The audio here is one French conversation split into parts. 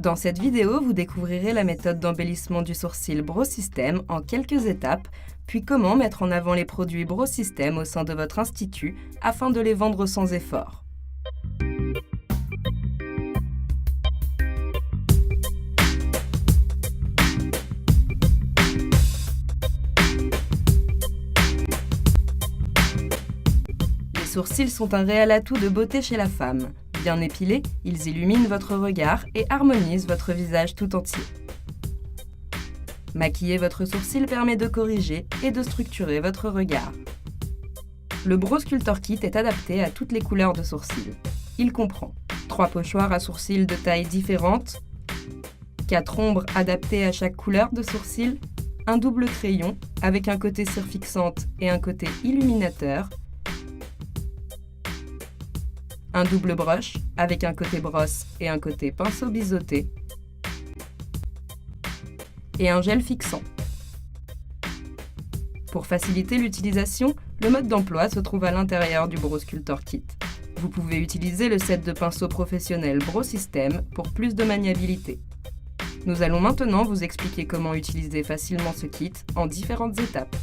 Dans cette vidéo, vous découvrirez la méthode d'embellissement du sourcil Brow System en quelques étapes, puis comment mettre en avant les produits Brow System au sein de votre institut afin de les vendre sans effort. Les sourcils sont un réel atout de beauté chez la femme. Bien épilés, ils illuminent votre regard et harmonisent votre visage tout entier. Maquiller votre sourcil permet de corriger et de structurer votre regard. Le Brow Sculptor Kit est adapté à toutes les couleurs de sourcils. Il comprend 3 pochoirs à sourcils de tailles différentes, 4 ombres adaptées à chaque couleur de sourcil, un double crayon avec un côté cire fixante et un côté illuminateur, un double brush avec un côté brosse et un côté pinceau biseauté, et un gel fixant. Pour faciliter l'utilisation, le mode d'emploi se trouve à l'intérieur du Brow Sculptor Kit. Vous pouvez utiliser le set de pinceaux professionnels Brow System pour plus de maniabilité. Nous allons maintenant vous expliquer comment utiliser facilement ce kit en différentes étapes.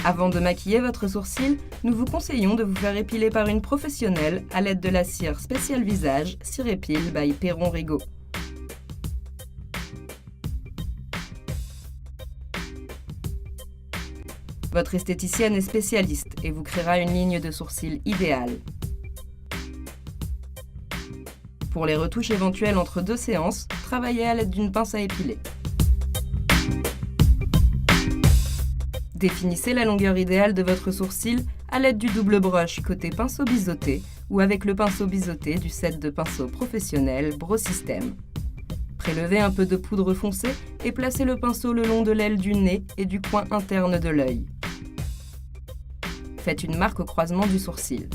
Avant de maquiller votre sourcil, nous vous conseillons de vous faire épiler par une professionnelle à l'aide de la cire spéciale visage Cire Épile by Perron Rigaud. Votre esthéticienne est spécialiste et vous créera une ligne de sourcils idéale. Pour les retouches éventuelles entre 2 séances, travaillez à l'aide d'une pince à épiler. Définissez la longueur idéale de votre sourcil à l'aide du double brush côté pinceau biseauté ou avec le pinceau biseauté du set de pinceaux professionnels Brow System. Prélevez un peu de poudre foncée et placez le pinceau le long de l'aile du nez et du coin interne de l'œil. Faites une marque au croisement du sourcil.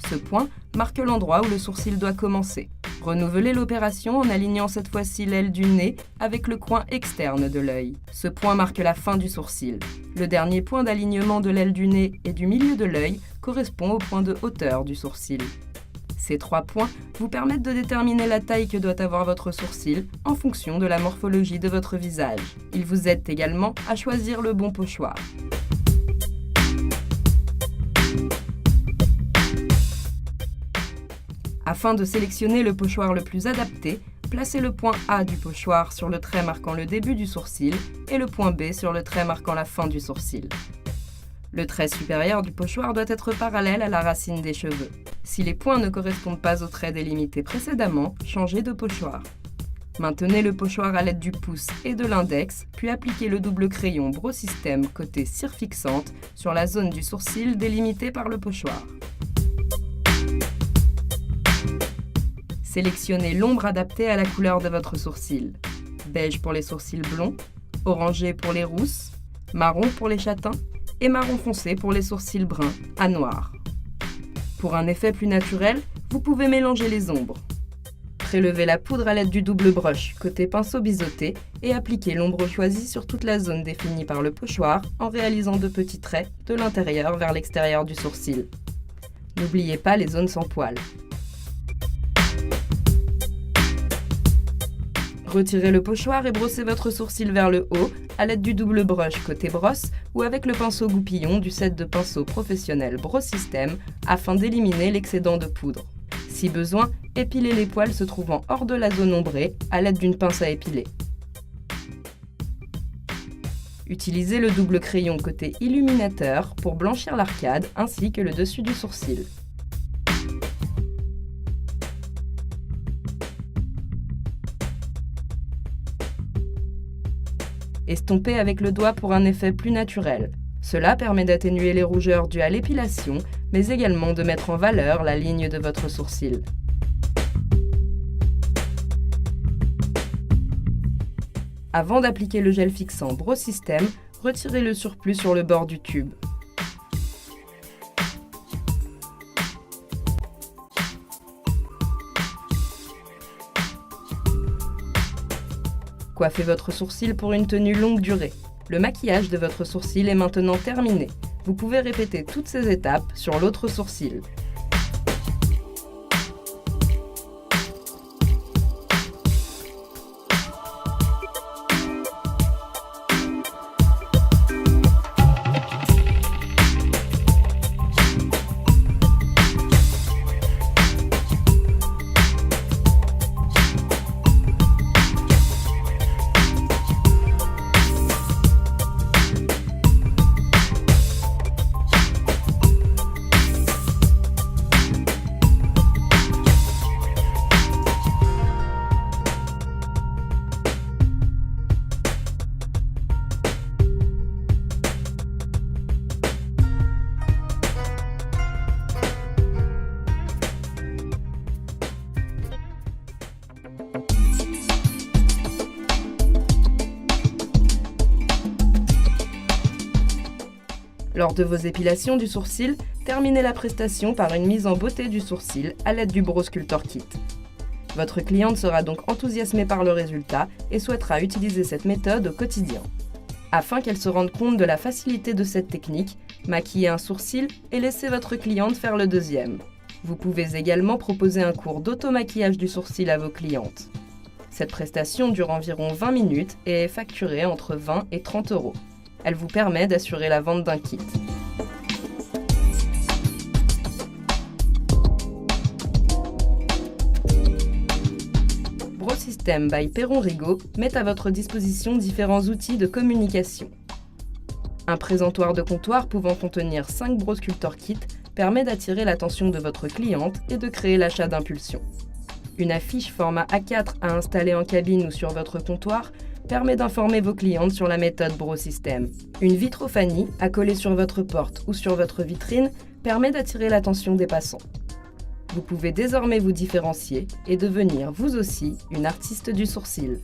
Ce point marque l'endroit où le sourcil doit commencer. Renouvelez l'opération en alignant cette fois-ci l'aile du nez avec le coin externe de l'œil. Ce point marque la fin du sourcil. Le dernier point d'alignement de l'aile du nez et du milieu de l'œil correspond au point de hauteur du sourcil. Ces 3 points vous permettent de déterminer la taille que doit avoir votre sourcil en fonction de la morphologie de votre visage. Ils vous aident également à choisir le bon pochoir. Afin de sélectionner le pochoir le plus adapté, placez le point A du pochoir sur le trait marquant le début du sourcil et le point B sur le trait marquant la fin du sourcil. Le trait supérieur du pochoir doit être parallèle à la racine des cheveux. Si les points ne correspondent pas au trait délimité précédemment, changez de pochoir. Maintenez le pochoir à l'aide du pouce et de l'index, puis appliquez le double crayon Brow System côté cire fixante sur la zone du sourcil délimitée par le pochoir. Sélectionnez l'ombre adaptée à la couleur de votre sourcil. Beige pour les sourcils blonds, orangé pour les rousses, marron pour les châtains et marron foncé pour les sourcils bruns à noir. Pour un effet plus naturel, vous pouvez mélanger les ombres. Prélevez la poudre à l'aide du double brush côté pinceau biseauté et appliquez l'ombre choisie sur toute la zone définie par le pochoir en réalisant de petits traits de l'intérieur vers l'extérieur du sourcil. N'oubliez pas les zones sans poils. Retirez le pochoir et brossez votre sourcil vers le haut à l'aide du double brush côté brosse ou avec le pinceau goupillon du set de pinceaux professionnels Brow System afin d'éliminer l'excédent de poudre. Si besoin, épilez les poils se trouvant hors de la zone ombrée à l'aide d'une pince à épiler. Utilisez le double crayon côté illuminateur pour blanchir l'arcade ainsi que le dessus du sourcil. Estompez avec le doigt pour un effet plus naturel. Cela permet d'atténuer les rougeurs dues à l'épilation, mais également de mettre en valeur la ligne de votre sourcil. Avant d'appliquer le gel fixant Brow System, retirez le surplus sur le bord du tube. Coiffez votre sourcil pour une tenue longue durée. Le maquillage de votre sourcil est maintenant terminé. Vous pouvez répéter toutes ces étapes sur l'autre sourcil. Lors de vos épilations du sourcil, terminez la prestation par une mise en beauté du sourcil à l'aide du Brow Sculptor Kit. Votre cliente sera donc enthousiasmée par le résultat et souhaitera utiliser cette méthode au quotidien. Afin qu'elle se rende compte de la facilité de cette technique, maquillez un sourcil et laissez votre cliente faire le deuxième. Vous pouvez également proposer un cours d'automaquillage du sourcil à vos clientes. Cette prestation dure environ 20 minutes et est facturée entre 20 et 30 €. Elle vous permet d'assurer la vente d'un kit. Brow System by Perron Rigaud met à votre disposition différents outils de communication. Un présentoir de comptoir pouvant contenir 5 Brow Sculptor Kits permet d'attirer l'attention de votre cliente et de créer l'achat d'impulsion. Une affiche format A4 à installer en cabine ou sur votre comptoir permet d'informer vos clientes sur la méthode Brow System. Une vitrophanie à coller sur votre porte ou sur votre vitrine permet d'attirer l'attention des passants. Vous pouvez désormais vous différencier et devenir vous aussi une artiste du sourcil.